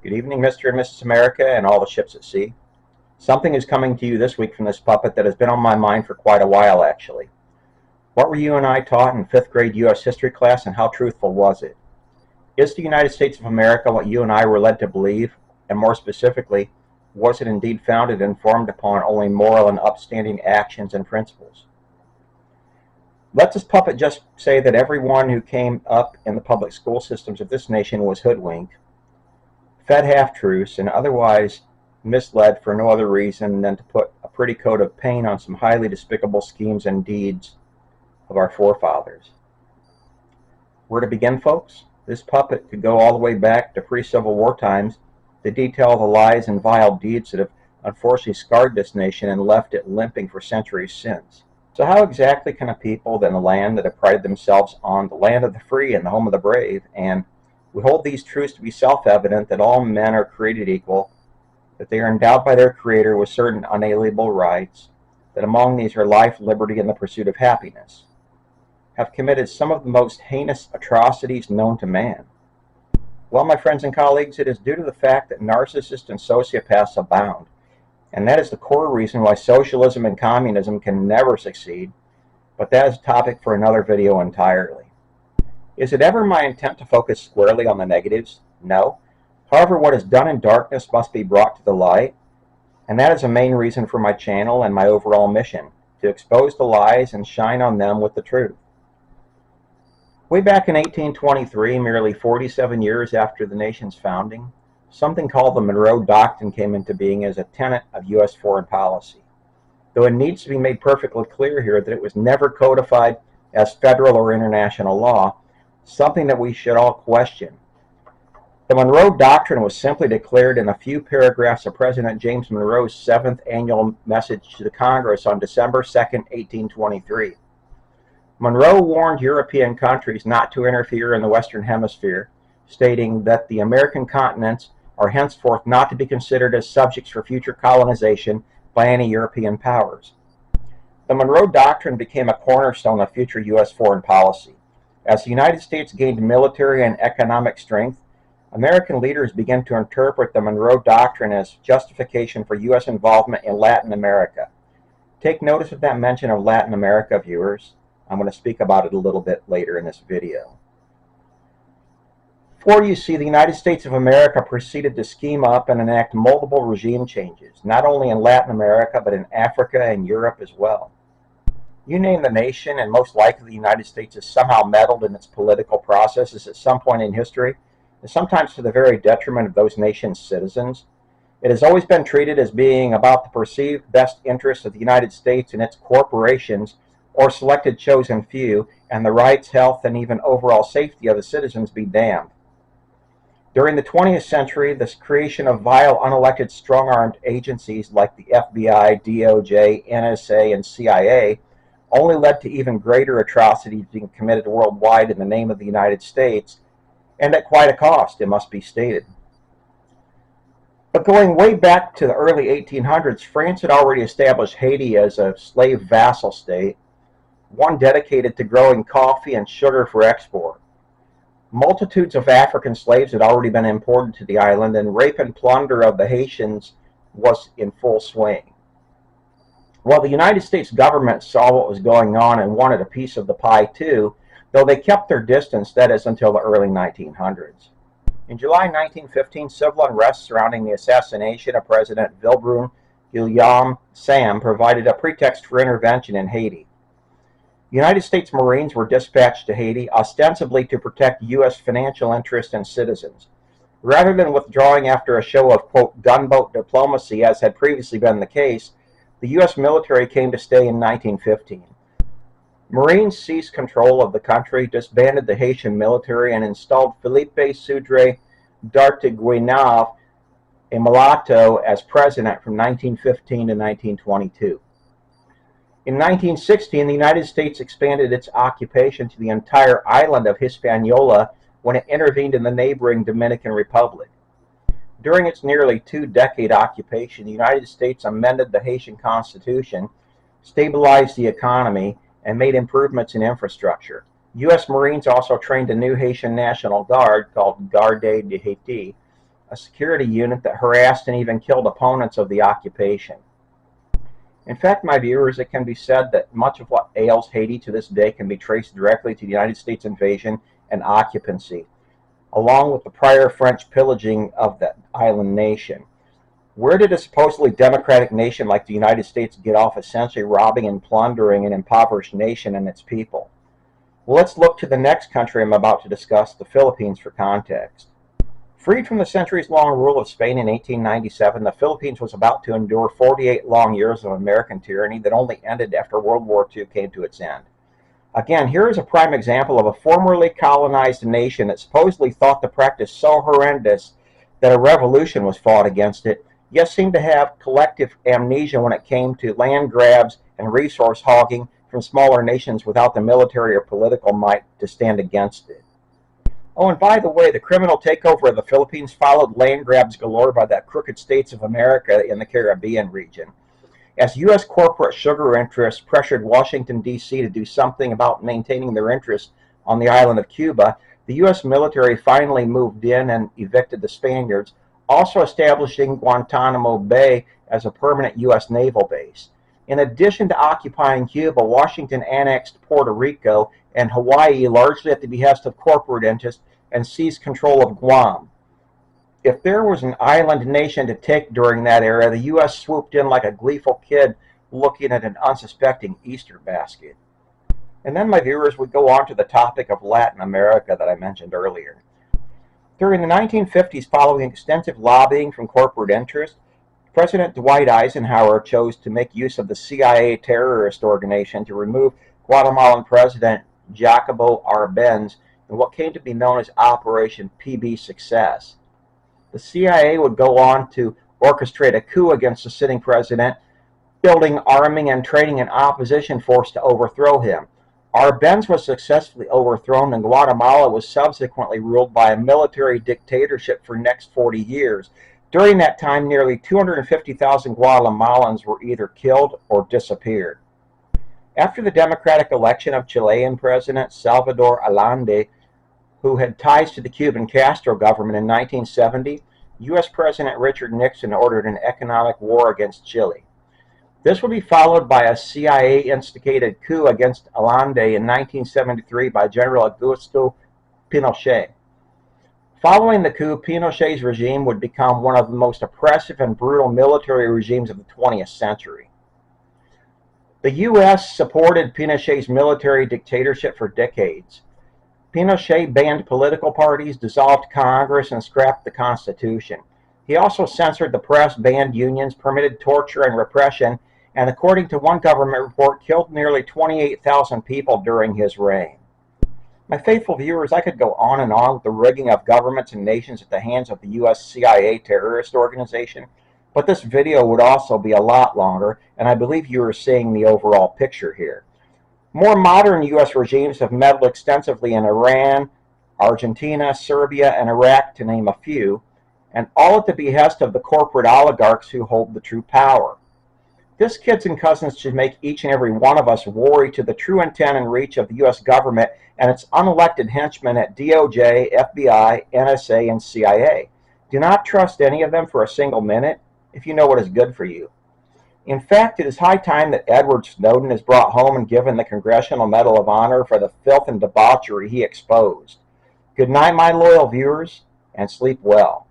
Good evening, Mr. and Mrs. America and all the ships at sea. Something is coming to you this week from this puppet that has been on my mind for quite a while, actually. What were you and I taught in 5th grade U.S. history class, and how truthful was it? Is the United States of America what you and I were led to believe? And more specifically, was it indeed founded and formed upon only moral and upstanding actions and principles? Let this puppet just say that everyone who came up in the public school systems of this nation was hoodwinked, fed half-truths, and otherwise misled for no other reason than to put a pretty coat of paint on some highly despicable schemes and deeds of our forefathers. Where to begin, folks? This puppet could go all the way back to pre-Civil War times to detail the lies and vile deeds that have unfortunately scarred this nation and left it limping for centuries since. So how exactly can a people in a land that have prided themselves on the land of the free and the home of the brave, and we hold these truths to be self-evident, that all men are created equal, that they are endowed by their Creator with certain unalienable rights, that among these are life, liberty, and the pursuit of happiness, have committed some of the most heinous atrocities known to man? Well, my friends and colleagues, it is due to the fact that narcissists and sociopaths abound, and that is the core reason why socialism and communism can never succeed, but that is a topic for another video entirely. Is it ever my intent to focus squarely on the negatives? No. However, what is done in darkness must be brought to the light, and that is a main reason for my channel and my overall mission, to expose the lies and shine on them with the truth. Way back in 1823, merely 47 years after the nation's founding, something called the Monroe Doctrine came into being as a tenet of U.S. foreign policy. Though it needs to be made perfectly clear here that it was never codified as federal or international law, something that we should all question. The Monroe Doctrine was simply declared in a few paragraphs of President James Monroe's 7th annual message to the Congress on December 2, 1823. Monroe warned European countries not to interfere in the Western Hemisphere, stating that the American continents are henceforth not to be considered as subjects for future colonization by any European powers. The Monroe Doctrine became a cornerstone of future U.S. foreign policy. As the United States gained military and economic strength, American leaders began to interpret the Monroe Doctrine as justification for U.S. involvement in Latin America. Take notice of that mention of Latin America, viewers. I'm going to speak about it a little bit later in this video. For you see, the United States of America proceeded to scheme up and enact multiple regime changes, not only in Latin America, but in Africa and Europe as well. You name the nation, and most likely the United States has somehow meddled in its political processes at some point in history, and sometimes to the very detriment of those nations' citizens. It has always been treated as being about the perceived best interests of the United States and its corporations or selected chosen few, and the rights, health, and even overall safety of the citizens be damned. During the 20th century, this creation of vile, unelected, strong-armed agencies like the FBI, DOJ, NSA, and CIA only led to even greater atrocities being committed worldwide in the name of the United States, and at quite a cost, it must be stated. But going way back to the early 1800s, France had already established Haiti as a slave vassal state, one dedicated to growing coffee and sugar for export. Multitudes of African slaves had already been imported to the island, and rape and plunder of the Haitians was in full swing. Well, the United States government saw what was going on and wanted a piece of the pie too, though they kept their distance, that is, until the early 1900s. In July 1915, civil unrest surrounding the assassination of President Wilbraham Guillaume Sam provided a pretext for intervention in Haiti. United States Marines were dispatched to Haiti ostensibly to protect U.S. financial interests and citizens. Rather than withdrawing after a show of, quote, gunboat diplomacy, as had previously been the case, the U.S. military came to stay in 1915. Marines seized control of the country, disbanded the Haitian military, and installed Philippe Soudre d'Artiguenave, a mulatto, as president from 1915 to 1922. In 1916, the United States expanded its occupation to the entire island of Hispaniola when it intervened in the neighboring Dominican Republic. During its nearly two-decade occupation, the United States amended the Haitian Constitution, stabilized the economy, and made improvements in infrastructure. U.S. Marines also trained a new Haitian National Guard called Garde de Haiti, a security unit that harassed and even killed opponents of the occupation. In fact, my viewers, it can be said that much of what ails Haiti to this day can be traced directly to the United States invasion and occupancy, along with the prior French pillaging of that island nation. Where did a supposedly democratic nation like the United States get off essentially robbing and plundering an impoverished nation and its people? Well, let's look to the next country I'm about to discuss, the Philippines, for context. Freed from the centuries-long rule of Spain in 1897, the Philippines was about to endure 48 long years of American tyranny that only ended after World War II came to its end. Again, here is a prime example of a formerly colonized nation that supposedly thought the practice so horrendous that a revolution was fought against it, yet seemed to have collective amnesia when it came to land grabs and resource hogging from smaller nations without the military or political might to stand against it. Oh, and by the way, the criminal takeover of the Philippines followed land grabs galore by the crooked states of America in the Caribbean region. As U.S. corporate sugar interests pressured Washington, D.C. to do something about maintaining their interests on the island of Cuba, the U.S. military finally moved in and evicted the Spaniards, also establishing Guantanamo Bay as a permanent U.S. naval base. In addition to occupying Cuba, Washington annexed Puerto Rico and Hawaii largely at the behest of corporate interests and seized control of Guam. If there was an island nation to take during that era, the U.S. swooped in like a gleeful kid looking at an unsuspecting Easter basket. And then, my viewers, would go on to the topic of Latin America that I mentioned earlier. During the 1950s, following extensive lobbying from corporate interests, President Dwight Eisenhower chose to make use of the CIA terrorist organization to remove Guatemalan President Jacobo Arbenz in what came to be known as Operation PB Success. The CIA would go on to orchestrate a coup against the sitting president, building, arming, and training an opposition force to overthrow him. Arbenz was successfully overthrown, and Guatemala was subsequently ruled by a military dictatorship for the next 40 years. During that time, nearly 250,000 Guatemalans were either killed or disappeared. After the democratic election of Chilean President Salvador Allende, who had ties to the Cuban Castro government in 1970, U.S. President Richard Nixon ordered an economic war against Chile. This would be followed by a CIA-instigated coup against Allende in 1973 by General Augusto Pinochet. Following the coup, Pinochet's regime would become one of the most oppressive and brutal military regimes of the 20th century. The U.S. supported Pinochet's military dictatorship for decades. Pinochet banned political parties, dissolved Congress, and scrapped the Constitution. He also censored the press, banned unions, permitted torture and repression, and according to one government report, killed nearly 28,000 people during his reign. My faithful viewers, I could go on and on with the rigging of governments and nations at the hands of the U.S. CIA terrorist organization, but this video would also be a lot longer, and I believe you are seeing the overall picture here. More modern U.S. regimes have meddled extensively in Iran, Argentina, Serbia, and Iraq, to name a few, and all at the behest of the corporate oligarchs who hold the true power. This, kids and cousins, should make each and every one of us worry to the true intent and reach of the U.S. government and its unelected henchmen at DOJ, FBI, NSA, and CIA. Do not trust any of them for a single minute if you know what is good for you. In fact, it is high time that Edward Snowden is brought home and given the Congressional Medal of Honor for the filth and debauchery he exposed. Good night, my loyal viewers, and sleep well.